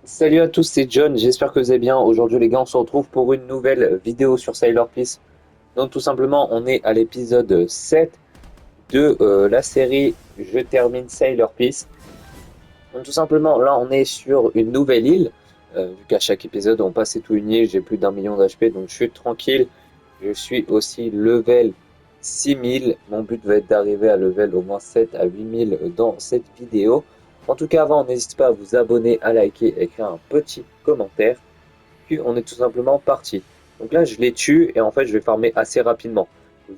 Salut à tous, c'est John, j'espère que vous allez bien. Aujourd'hui les gars, on se retrouve pour une nouvelle vidéo sur Sailor Peace. Donc tout simplement, on est à l'épisode 7 de la série Je termine Sailor Peace. Donc tout simplement, là on est sur une nouvelle île. Vu qu'à chaque épisode on passe et tout une île, j'ai plus d'1 million d'HP, donc je suis tranquille. Je suis aussi level 6000. Mon but va être d'arriver à level au moins 7 à 8000 dans cette vidéo. En tout cas, avant, n'hésitez pas à vous abonner, à liker, à écrire un petit commentaire. Puis on est tout simplement parti. Donc là, je les tue et en fait, je vais farmer assez rapidement.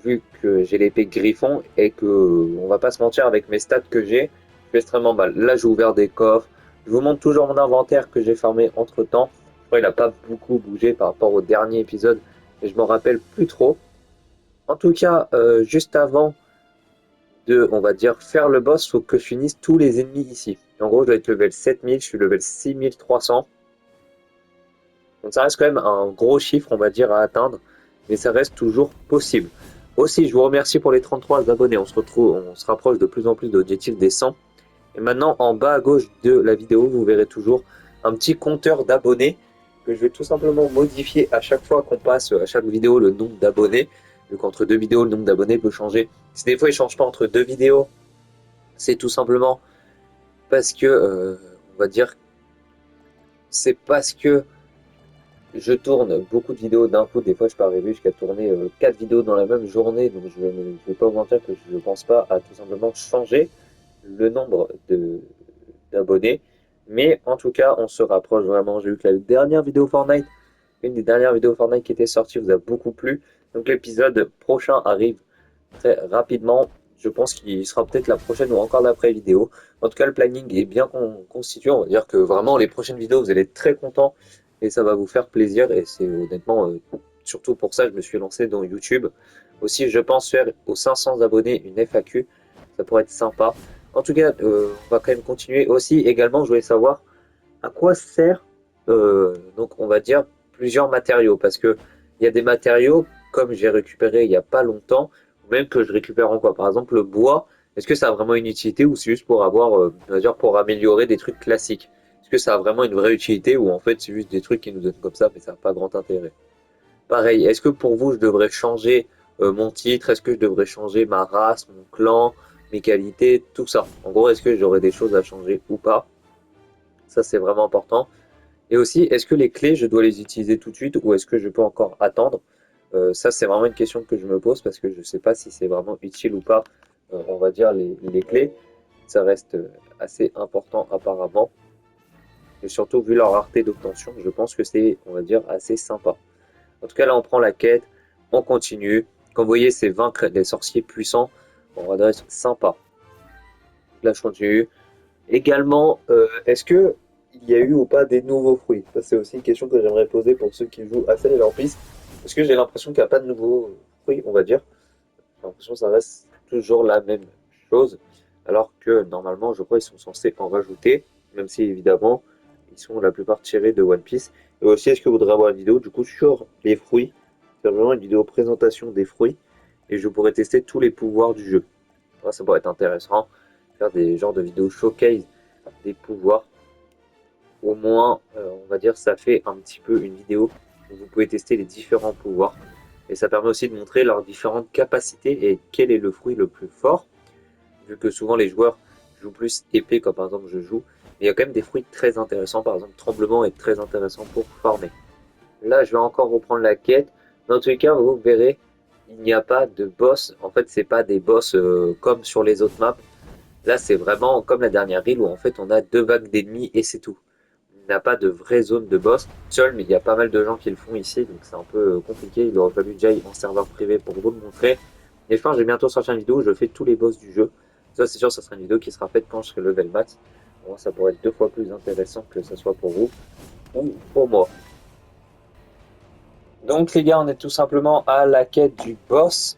Vu que j'ai l'épée Griffon et que, on va pas se mentir, avec mes stats que j'ai, je fais extrêmement mal. Là, j'ai ouvert des coffres. Je vous montre toujours mon inventaire que j'ai farmé entre temps. Je crois qu'il n'a pas beaucoup bougé par rapport au dernier épisode et je m'en rappelle plus trop. En tout cas, juste avant de, on va dire, faire le boss, il faut que je finisse tous les ennemis ici. En gros, je dois être level 7000, je suis level 6300. Donc ça reste quand même un gros chiffre, on va dire, à atteindre, mais ça reste toujours possible. Aussi, je vous remercie pour les 33 abonnés. On se rapproche de plus en plus de l'objectif des 100. Et maintenant, en bas à gauche de la vidéo, vous verrez toujours un petit compteur d'abonnés que je vais tout simplement modifier à chaque fois qu'on passe à chaque vidéo le nombre d'abonnés. Donc entre deux vidéos, le nombre d'abonnés peut changer. Si des fois il ne change pas entre deux vidéos, c'est tout simplement parce que, on va dire, c'est parce que je tourne beaucoup de vidéos d'un coup. Des fois, je peux arriver jusqu'à tourner 4 vidéos dans la même journée. Donc, je ne vais pas vous mentir que je ne pense pas à tout simplement changer le nombre d'abonnés. Mais en tout cas, on se rapproche vraiment. J'ai vu que la dernière vidéo Fortnite, une des dernières vidéos Fortnite qui était sortie, vous a beaucoup plu. Donc, l'épisode prochain arrive très rapidement. Je pense qu'il sera peut-être la prochaine ou encore l'après vidéo. En tout cas, le planning est bien constitué. On va dire que vraiment, les prochaines vidéos, vous allez être très contents et ça va vous faire plaisir. Et c'est honnêtement, surtout pour ça, je me suis lancé dans YouTube. Aussi, je pense faire aux 500 abonnés une FAQ. Ça pourrait être sympa. En tout cas, on va quand même continuer. Aussi, également, je voulais savoir à quoi sert, donc on va dire, plusieurs matériaux. Parce que il y a des matériaux, comme j'ai récupéré il n'y a pas longtemps, ou même que je récupère encore. Par exemple, le bois, est-ce que ça a vraiment une utilité ou c'est juste pour avoir, on va dire, pour améliorer des trucs classiques? Est-ce que ça a vraiment une vraie utilité ou en fait c'est juste des trucs qui nous donnent comme ça, mais ça n'a pas grand intérêt? Pareil, est-ce que pour vous je devrais changer mon titre? Est-ce que je devrais changer ma race, mon clan, mes qualités, tout ça? En gros, est-ce que j'aurais des choses à changer ou pas? Ça, c'est vraiment important. Et aussi, est-ce que les clés, je dois les utiliser tout de suite ou est-ce que je peux encore attendre? Ça, c'est vraiment une question que je me pose parce que je ne sais pas si c'est vraiment utile ou pas, on va dire, les clés. Ça reste assez important apparemment. Et surtout, vu leur rareté d'obtention, je pense que c'est, on va dire, assez sympa. En tout cas, là, on prend la quête, on continue. Comme vous voyez, c'est vaincre des sorciers puissants. On va dire sympa. Là, je continue. Également, est-ce que il y a eu ou pas des nouveaux fruits? Ça, c'est aussi une question que j'aimerais poser pour ceux qui jouent à Sailor Peace. Parce que j'ai l'impression qu'il n'y a pas de nouveaux fruits, on va dire. J'ai l'impression que ça reste toujours la même chose. Alors que normalement, je crois qu'ils sont censés en rajouter. Même si évidemment, ils sont la plupart tirés de One Piece. Et aussi, est-ce que vous voudrez avoir une vidéo du coup sur les fruits? C'est vraiment une vidéo présentation des fruits. Et je pourrais tester tous les pouvoirs du jeu. Ouais, ça pourrait être intéressant. Faire des genres de vidéos showcase des pouvoirs. Au moins, on va dire, ça fait un petit peu une vidéo où vous pouvez tester les différents pouvoirs. Et ça permet aussi de montrer leurs différentes capacités et quel est le fruit le plus fort. Vu que souvent les joueurs jouent plus épée, comme par exemple je joue. Mais il y a quand même des fruits très intéressants. Par exemple, tremblement est très intéressant pour farmer. Là, je vais encore reprendre la quête. Dans tous les cas, vous verrez, il n'y a pas de boss. En fait, c'est pas des boss comme sur les autres maps. Là, c'est vraiment comme la dernière île où en fait on a deux vagues d'ennemis et c'est tout. Il n'y a pas de vraie zone de boss seul, mais il y a pas mal de gens qui le font ici, donc c'est un peu compliqué. Il aurait fallu que j'aille en serveur privé pour vous le montrer. Et enfin, j'ai bientôt sorti une vidéo où je fais tous les boss du jeu. Ça, c'est sûr, ça sera une vidéo qui sera faite quand je serai level max. Bon, ça pourrait être 2 fois plus intéressant que ce soit pour vous ou pour moi. Donc les gars, on est tout simplement à la quête du boss.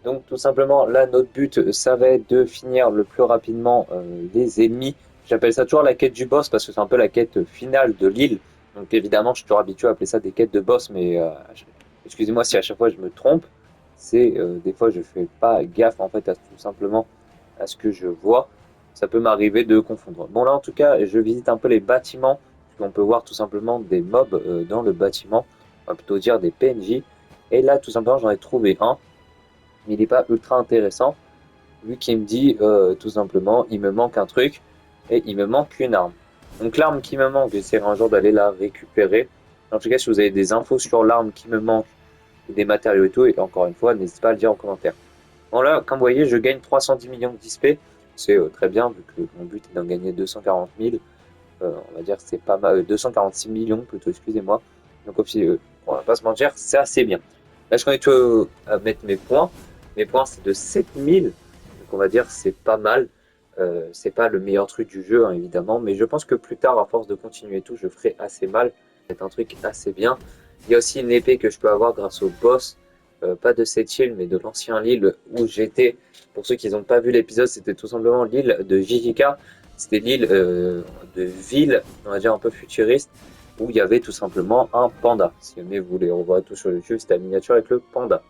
Donc tout simplement, là, notre but, ça va être de finir le plus rapidement les ennemis. J'appelle ça toujours la quête du boss parce que c'est un peu la quête finale de l'île. Donc évidemment, je suis toujours habitué à appeler ça des quêtes de boss, mais excusez-moi si à chaque fois je me trompe. C'est des fois je fais pas gaffe en fait à tout simplement à ce que je vois. Ça peut m'arriver de confondre. Bon là en tout cas, je visite un peu les bâtiments. On peut voir tout simplement des mobs dans le bâtiment, on va plutôt dire des PNJ. Et là, tout simplement, j'en ai trouvé un, mais il n'est pas ultra intéressant, vu qu'il me dit tout simplement, il me manque un truc, et il me manque une arme. Donc l'arme qui me manque, j'essaierai un jour d'aller la récupérer. En tout cas, si vous avez des infos sur l'arme qui me manque, des matériaux et tout, et encore une fois, n'hésitez pas à le dire en commentaire. Bon là, comme vous voyez, je gagne 310 millions d'XP, c'est très bien, vu que mon but est d'en gagner 240 000. On va dire que c'est pas mal, 246 millions plutôt, excusez-moi. Donc on va pas se mentir, c'est assez bien. Là, je connecte à mettre mes points. Mes points, c'est de 7000. Donc on va dire c'est pas mal. C'est pas le meilleur truc du jeu, hein, évidemment. Mais je pense que plus tard, à force de continuer tout, je ferai assez mal. C'est un truc assez bien. Il y a aussi une épée que je peux avoir grâce au boss. Pas de cette île, mais de l'ancien l'île où j'étais. Pour ceux qui n'ont pas vu l'épisode, c'était tout simplement l'île de JJK. C'était l'île de ville, on va dire un peu futuriste, où il y avait tout simplement un panda. Si jamais vous voulez revoir tout sur YouTube, c'était la miniature avec le panda.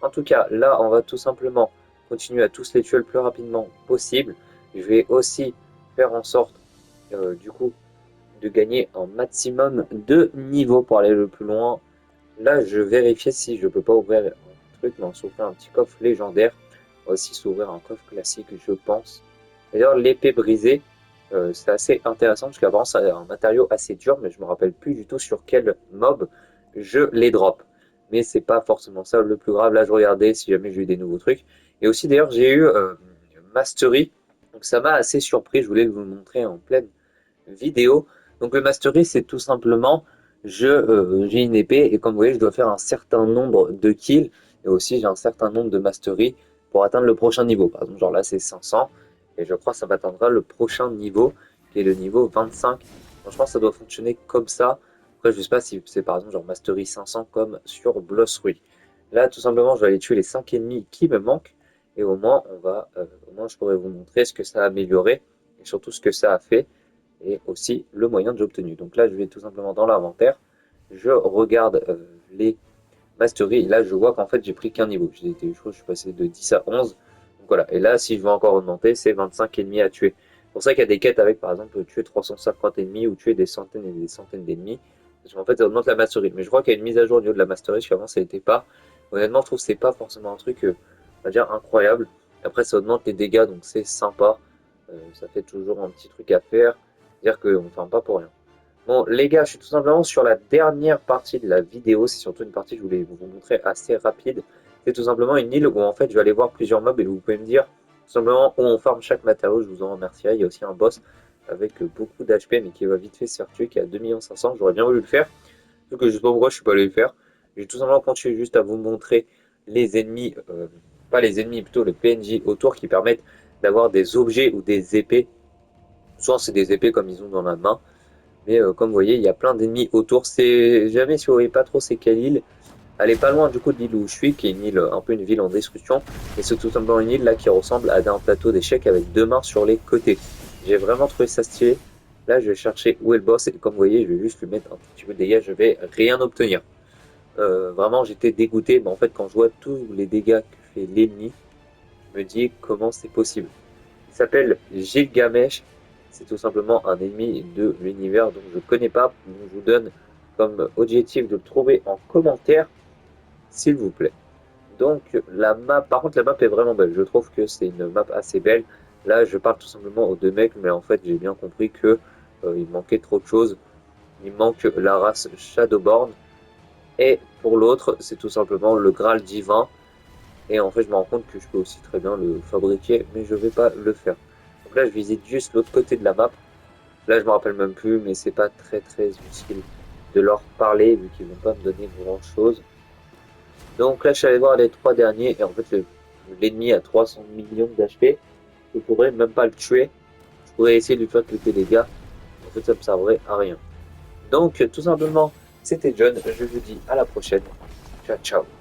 En tout cas, là, on va tout simplement continuer à tous les tuer le plus rapidement possible. Je vais aussi faire en sorte, du coup, de gagner un maximum de niveaux pour aller le plus loin. Là, je vérifie si je peux pas ouvrir un truc, mais on s'ouvrir un petit coffre légendaire. On va aussi s'ouvrir un coffre classique, je pense. D'ailleurs, l'épée brisée, c'est assez intéressant parce qu'apparemment, c'est un matériau assez dur, mais je me rappelle plus du tout sur quel mob je les drop. Mais c'est pas forcément ça le plus grave. Là, je regardais si jamais j'ai eu des nouveaux trucs. Et aussi, d'ailleurs, j'ai eu Mastery. Donc, ça m'a assez surpris. Je voulais vous le montrer en pleine vidéo. Donc, le Mastery, c'est tout simplement j'ai une épée et comme vous voyez, je dois faire un certain nombre de kills et aussi j'ai un certain nombre de mastery pour atteindre le prochain niveau. Par exemple, genre là c'est 500 et je crois que ça m'atteindra le prochain niveau qui est le niveau 25. Donc, je pense que ça doit fonctionner comme ça. Après, je sais pas si c'est par exemple genre mastery 500 comme sur Blossruy. Là, tout simplement, je vais aller tuer les 5 ennemis qui me manquent et au moins je pourrais vous montrer ce que ça a amélioré et surtout ce que ça a fait et aussi le moyen que j'ai obtenu. Donc là, je vais tout simplement dans l'inventaire, je regarde les masteries, et là, je vois qu'en fait, j'ai pris qu'un niveau. Je crois que je suis passé de 10 à 11. Donc voilà, et là, si je veux encore augmenter, c'est 25 ennemis à tuer. C'est pour ça qu'il y a des quêtes avec, par exemple, tuer 350 ennemis ou tuer des centaines et des centaines d'ennemis. Parce qu'en fait, ça augmente la mastery. Mais je crois qu'il y a une mise à jour au niveau de la mastery, parce qu'avant, ça n'était pas. Honnêtement, je trouve que c'est pas forcément un truc, on va dire, incroyable. Après, ça augmente les dégâts, donc c'est sympa. Ça fait toujours un petit truc à faire. Dire qu'on ne ferme pas pour rien. Bon, les gars, je suis tout simplement sur la dernière partie de la vidéo. C'est surtout une partie que je voulais vous montrer assez rapide. C'est tout simplement une île où en fait je vais aller voir plusieurs mobs et vous pouvez me dire tout simplement où on farme chaque matériau. Je vous en remercierai. Il y a aussi un boss avec beaucoup d'HP mais qui va vite fait se faire tuer, qui a 2 500 000. J'aurais bien voulu le faire. Sauf que je sais pas pourquoi je suis pas allé le faire. J'ai tout simplement continué juste à vous montrer les ennemis, pas les ennemis, plutôt le PNJ autour qui permettent d'avoir des objets ou des épées. Soit c'est des épées comme ils ont dans la main. Mais comme vous voyez, il y a plein d'ennemis autour. C'est jamais si vous voyez pas trop c'est quelle île. Elle est pas loin du coup de l'île où je suis, qui est une île, un peu une ville en destruction. Et c'est tout simplement une île là qui ressemble à un plateau d'échecs avec deux mains sur les côtés. J'ai vraiment trouvé ça stylé. Là, je vais chercher où est le boss et comme vous voyez, je vais juste lui mettre un tout petit peu de dégâts. Je vais rien obtenir. Vraiment, j'étais dégoûté. Mais en fait, quand je vois tous les dégâts que fait l'ennemi, je me dis comment c'est possible. Il s'appelle Gilgamesh. C'est tout simplement un ennemi de l'univers dont je ne connais pas. Donc je vous donne comme objectif de le trouver en commentaire, s'il vous plaît. Donc la map, par contre la map est vraiment belle. Je trouve que c'est une map assez belle. Là je parle tout simplement aux deux mecs, mais en fait j'ai bien compris que il manquait trop de choses. Il manque la race Shadowborn. Et pour l'autre, c'est tout simplement le Graal divin. Et en fait, je me rends compte que je peux aussi très bien le fabriquer, mais je vais pas le faire. Donc là, je visite juste l'autre côté de la map. Là, je me rappelle même plus, mais c'est pas très utile de leur parler, vu qu'ils vont pas me donner grand chose. Donc là, je suis allé voir les trois derniers, et en fait, l'ennemi a 300 millions d'HP. Je pourrais même pas le tuer. Je pourrais essayer de lui faire quelques dégâts. En fait, ça me servirait à rien. Donc, tout simplement, c'était John. Je vous dis à la prochaine. Ciao, ciao.